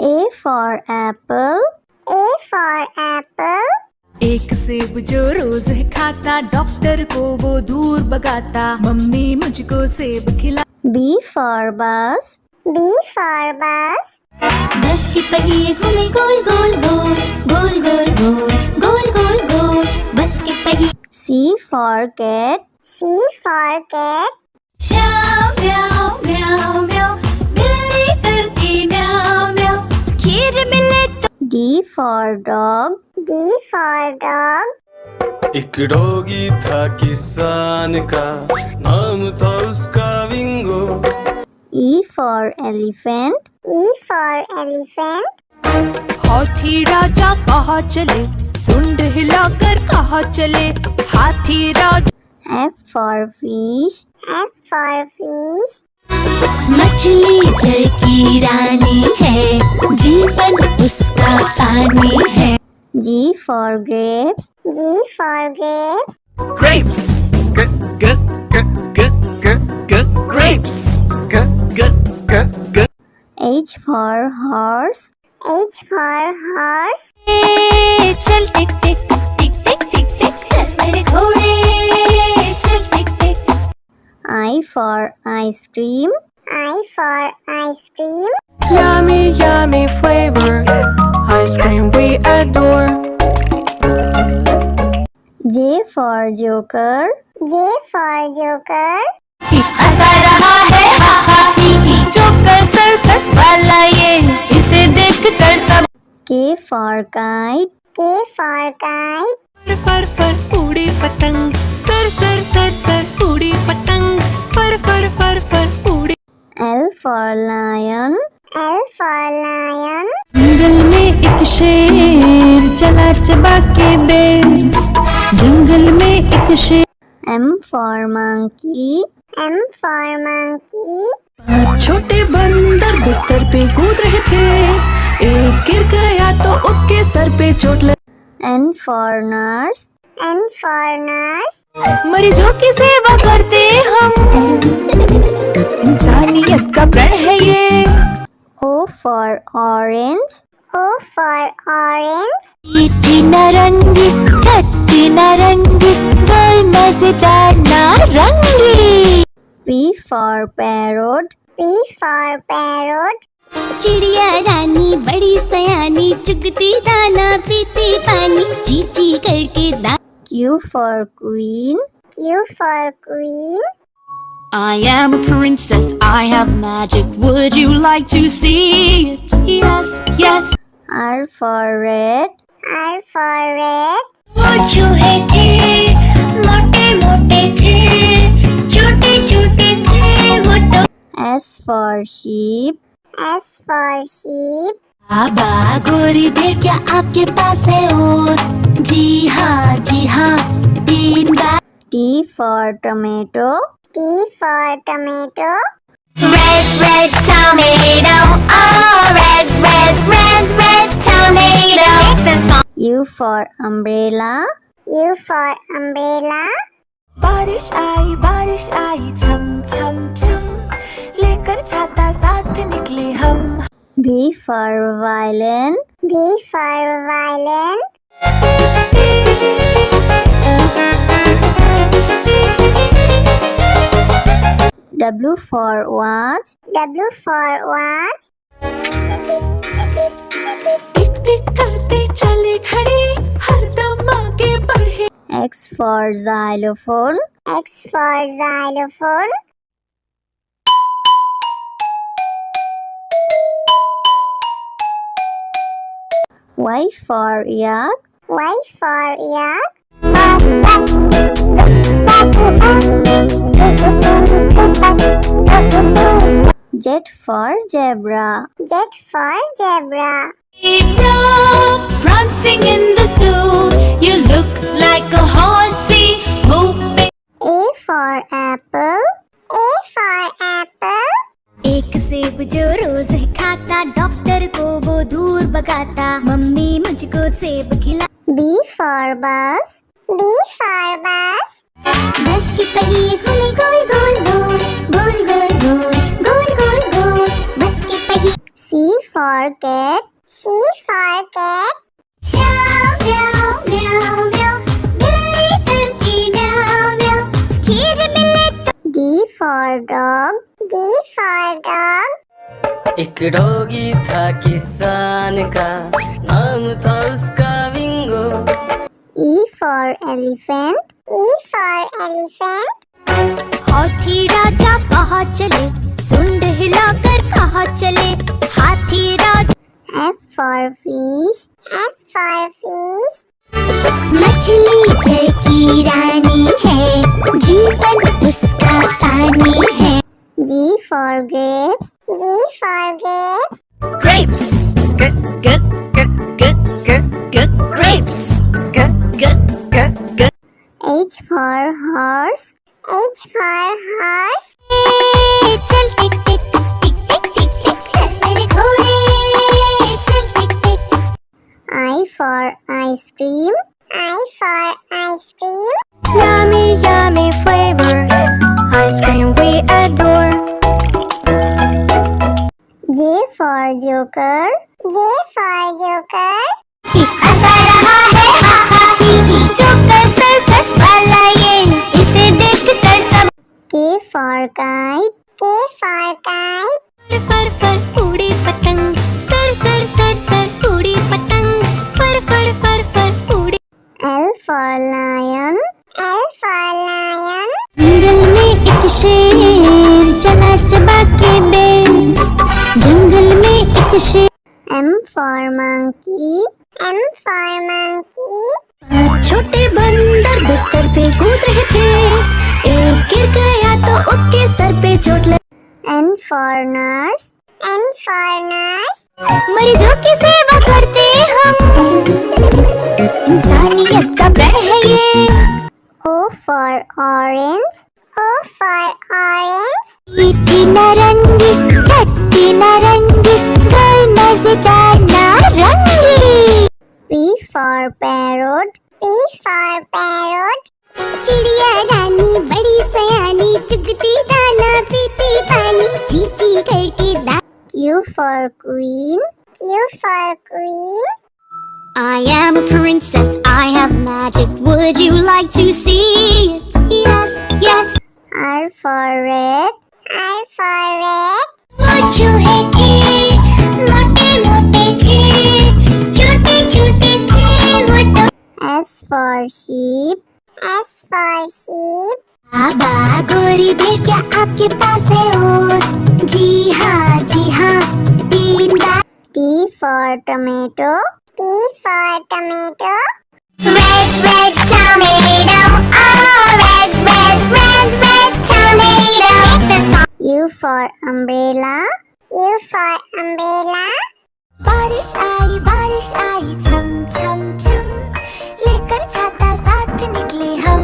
A for apple. A for apple. एक सेब जो रोज है खाता, डॉक्टर को वो दूर भगाता, मम्मी मुझको सेब खिला। B for bus. B for bus. बस के पहिए घूमे गोल गोल गोल, गोल गोल गोल, गोल गोल गोल, बस के पहिए। C for cat. C for cat. म्याऊ म्याऊ म्याऊ म्याऊ, बिल्ली करती म्याऊ म्याऊ, खीर मिले तो। D for dog. D for dog. एक डॉगी था किसान का, नाम था उसका विंगो। E for elephant. E for elephant. हाथी राजा कहाँ चले, सुंड हिलाकर कहाँ चले, हाथी राजा। F for fish. F for fish. मछली जल की रानी है, जीवन उसका पानी है। G for grapes. G for grapes. Grapes. Grapes. H for horse. H for horse. चल टिक टिक टिक टिक टिक टिक, चल मेरे घोड़े, चल टिक टिक। I for ice cream. I for ice cream. Yummy, yummy flavor, ice cream we adore. J for joker. J for joker. हंसा रहा है हा हा ही ही, joker circus वाला ये, इसे देखकर सब। K for kite. K for kite. फर फर उड़ी पतंग, सर सर सर सर उड़ी पतंग, फर फर फर फर उड़ी। L for lion. L for lion. जंगल में एक शेर चला चबा के बेर, जंगल में एक शेर। M for monkey. M for monkey. छोटे बंदर बिस्तर पे कूद रहे थे, एक गिर गया तो उसके सर पे चोट लगी। N for nurse. N for nurse. मरीजों की सेवा करते हम, इंसानियत का प्रण है ये। O for orange. O for orange. मीठी नारंगी, खट्टी नारंगी, गोल मजेदार नारंगी। P for parrot. P for parrot. चिड़िया रानी बड़ी सयानी, चुगती दाना पीती पानी, ची ची करके दाना। Q for queen. Q for queen. I am a princess, I have magic, would you like to see it? Yes, yes. R for red. R for red. वो चूहे थे, मोटे मोटे थे, छोटे छोटे थे वो तो। S for sheep. S for sheep. बाबा गोरी भेड़ क्या आपके पास है और? जी हाँ 3 बार। T for tomato. T for tomato. Red red tomato, oh red red red red tomato. U for umbrella. U for umbrella. बारिश आई छम छम छम, लेकर छाता साथ निकले हम। V for violin. V for violin. W for watch. W for watch. टिक टिक करते चले खड़े, हरदम आगे बढ़े। X for xylophone. X for xylophone. Y for yak. Y for yak. Z for zebra. Z for zebra. Prancing in the zoo, you look like a horsey moving. A for apple. A for apple. एक सेब जो रोज है खाता, doctor को वो दूर भगाता, mummy मुझको सेब खिला। B for bus. B for bus. बस के पहिए घूमे गोल गोल गोल, गोल गोल गोल, गोल गोल गोल, बस के पहिए। C for cat. C for cat. म्याऊ म्याऊ म्याऊ म्याऊ बिल्ली करती म्याऊ म्याऊ खीर मिले तो D for dog. D for dog. एक डॉगी था किसान का, नाम था उसका विंगो। E for elephant. E for elephant. हाथी राजा कहाँ चले सुंड हिलाकर कहाँ चले हाथी राजा F for fish. F for fish. मछली जल की रानी है जीवन उसका पानी है G for grapes. G for grapes. Grapes. Grapes. H for horse. H for horse. चल टिक टिक टिक टिक टिक टिक चल मेरे घोड़े चल टिक टिक I for ice cream. I for ice cream. Yummy yummy flavor ice cream we adore J for joker. J for joker. हंसा रहा है हा हा ही ही joker circus वाला ये इसे देखकर सब K for kite. K for kite. फर फर उड़ी पतंग सर सर सर सर उड़ी पतंग फर फर फर फर उड़ी L for lion. L for lion. जंगल में एक शेर चला चबा के बेर जंगल में एक शेर M for monkey. M for monkey. छोटे बंदर बिस्तर पे कूद रहे थे एक गिर गया तो उसके सर पे चोट लगी N for nurse. N for nurse. मरीजों की सेवा करते हम इंसानियत का प्रण है ये O for orange. O for orange. मीठी नारंगी खट्टी नारंगी कोई मजेदार नारंगी P for parrot. P for parrot. चिड़िया रानी बड़ी सयानी चुगती दाना पीती पानी चींची करके दा Q for queen. Q for queen. I am a princess, I have magic. Would you like to see it? Yes, yes. R for red. R for red. वो चूहे थे मोटे मोटे थे छोटे छोटे थे वो तो S for sheep. S for sheep. बाबा गोरी भेड़ क्या आपके पास है और जी हाँ 3 बार T for tomato. T for tomato. red red tomato oh red red red red tomato this one U for umbrella. U for umbrella. बारिश आई छम छम छम लेकर छाता साथ निकले हम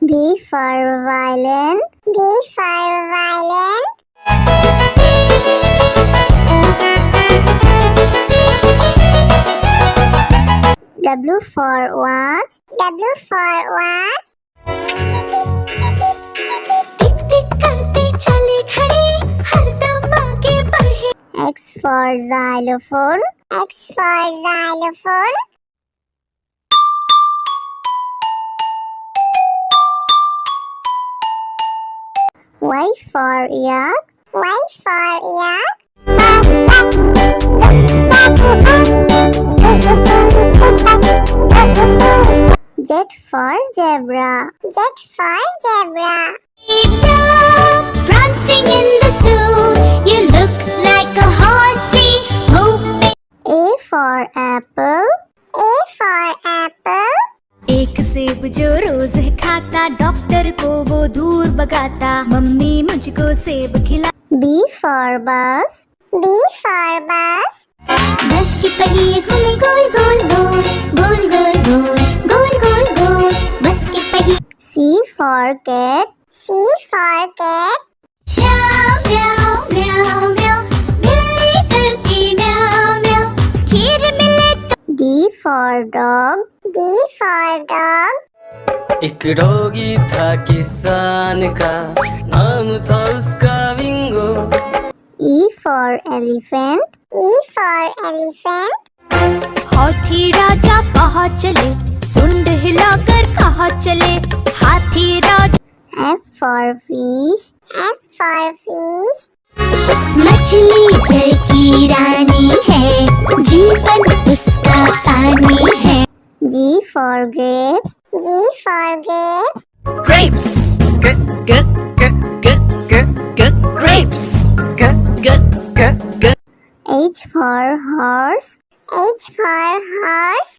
V for violin. V for violin. W for watch. W for watch. टिक टिक करते चले खड़े हरदम आगे बढ़े X for xylophone. X for xylophone. Y for yak. Y for yak. Z for zebra. Z for zebra. prancing in the zoo you look like a horsey whooping A for apple. A for apple. एक सेब जो रोज खाता doctor को वो दूर भगाता mummy मुझको सेब खिला B for bus. B for bus. बस की पहिए घूमे गोल गोल गोल गोल गोल गोल गोल गोल गोल बस की पहिए C for cat. C for cat. म्याऊ म्याऊ म्याऊ म्याऊ बिल्ली करती म्याऊ म्याऊ खीर मिले तो D for dog. D for dog. एक डॉगी था किसान का, नाम था उसका विंगो। E for elephant. E for elephant. हाथी राजा कहाँ चले, सुंड हिलाकर कहाँ चले, हाथी राजा। F for fish. F for fish. मछली जल की रानी है, जीवन उसका पानी है। G for grapes. G for grapes. Grapes. Grapes. H for horse. H for horse.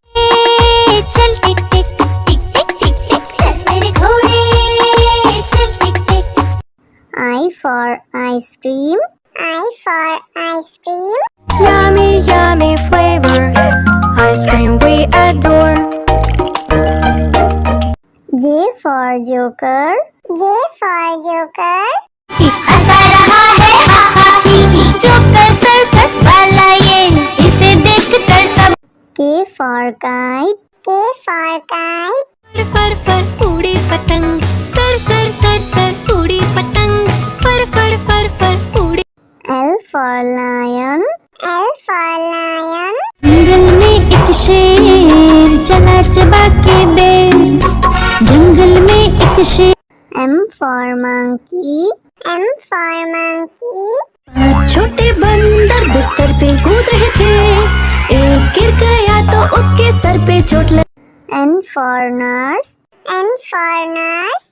चल टिक टिक टिक टिक टिक टिक चल मेरे घोड़े, चल टिक टिक। I for ice cream. I for ice cream. Yummy, yummy flavor, ice cream we adore. J for joker. J for joker. हंसा रहा है हा हा ही ही, joker circus वाला ये, इसे देखकर सब। K for kite. K for kite. फर फर उड़ी पतंग, सर सर सर सर उड़ी पतंग, फर फर फर फर उड़ी। L for lion. L for lion. जंगल में एक शेर चला चबा के बेर, जंगल में एक शेर। M for monkey. M for monkey. छोटे बंदर बिस्तर पे कूद रहे थे, एक गिर गया तो उसके सर पे चोट लगी। N for nurse. N for nurse.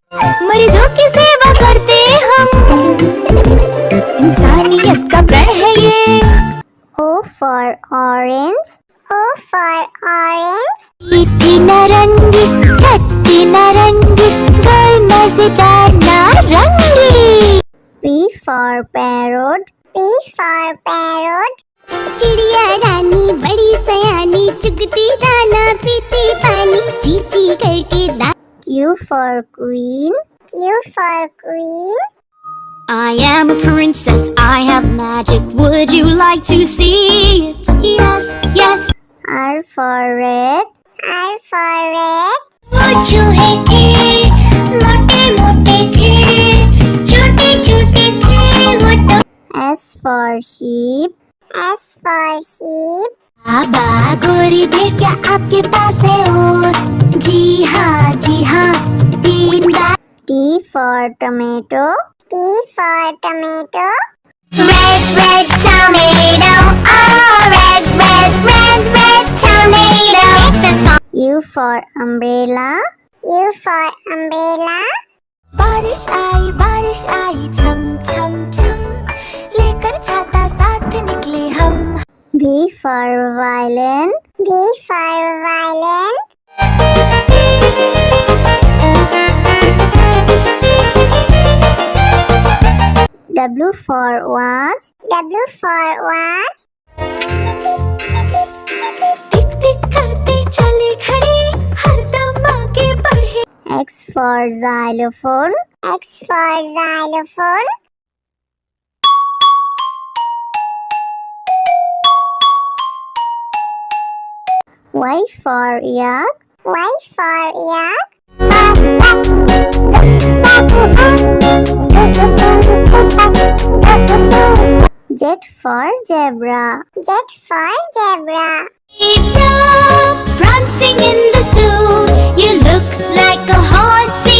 मरीजों की सेवा करते हम, इंसानियत का प्रण है ये। O for orange. O for orange. मीठी नारंगी, खट्टी नारंगी, गोल मजेदार नारंगी। P for parrot. P for parrot. चिड़िया रानी बड़ी सयानी, चुगती दाना पीती पानी, ची ची करके दा। Q for queen. Q for queen. I am a princess, I have magic. Would you like to see it? Yes, yes. R for red. R for red. वो चूहे थे, मोटे मोटे थे, छोटे छोटे थे वो तो। S for sheep. S for sheep. बाबा गोरी भेड़िया आपके पास है और, जी हाँ 3 बार। T for tomato. T for tomato. Red, red tomato, oh red, red, red, red tomato. That's my U for umbrella. U for umbrella. बारिश आई छम छम छम, लेकर छाता साथ निकले हम। V for violin. V for violin. W for watch. W for watch. टिक टिक करते चले खड़े, हरदम आगे बढ़े। X for xylophone. X for xylophone. Y for yak. Y for yak. Z for zebra. Z for zebra. prancing in the zoo. You look like a horsey.